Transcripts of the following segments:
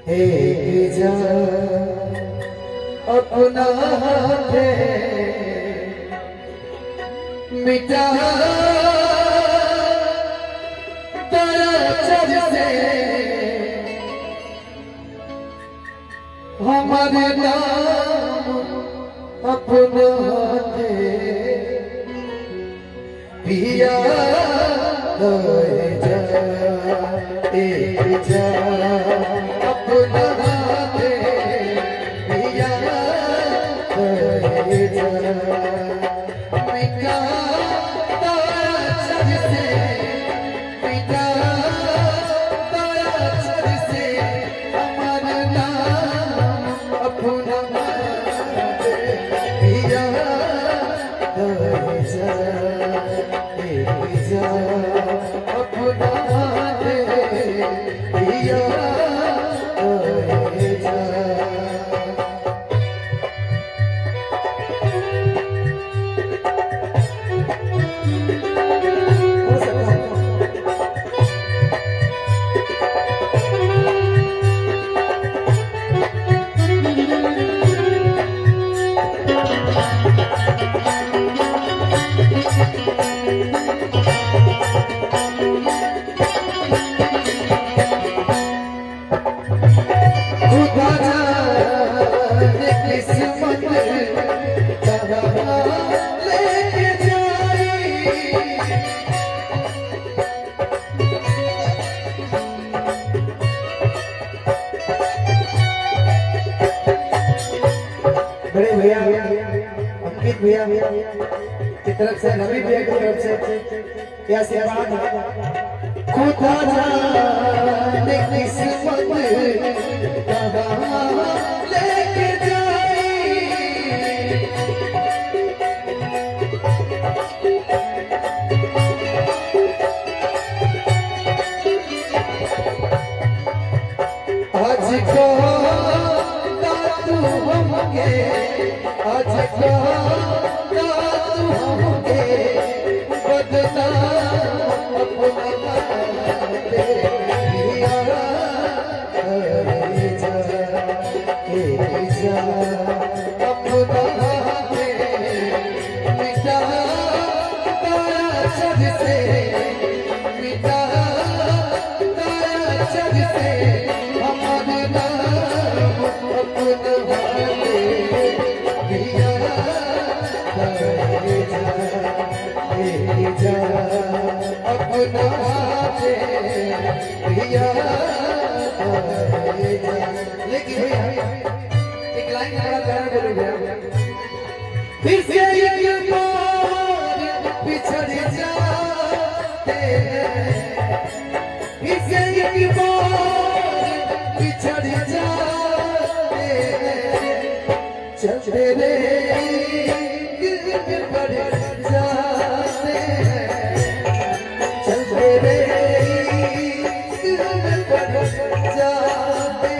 एक जा अपना है मिटा तेरा चल से हमारे नाम अपना है पिया जा एक जा अपना है पिया जा मिटा तारा छज से मिटा तारा छज से हमारा नाम अपना पिया जा एक जा अपना पिया जा बड़े भैया अंकित भैया की तरफ से नबी भैया की तरफ से क्या आशीर्वाद है खुदा जाने किस्मत कहाँ लेके जाए आज को तू हमके आज का होंगे बदनाम अपना दे पिया जा अपना दे मिटा तारा छज से मिटा तारा छज से हमारे नाम अपना जा अपना भैया लेकिन भैया एक लाइन बड़ा प्यारा बोलो भैया फिर से एक बार पिछड़ जाते फिर से एक बार पिछड़ जाते चलते रे बढ़ जाते चलते रे बढ़ जाते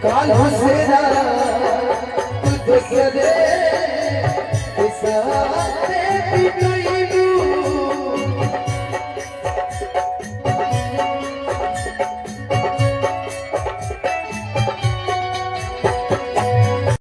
काल हुसेरा तुझसे दे इस आते भी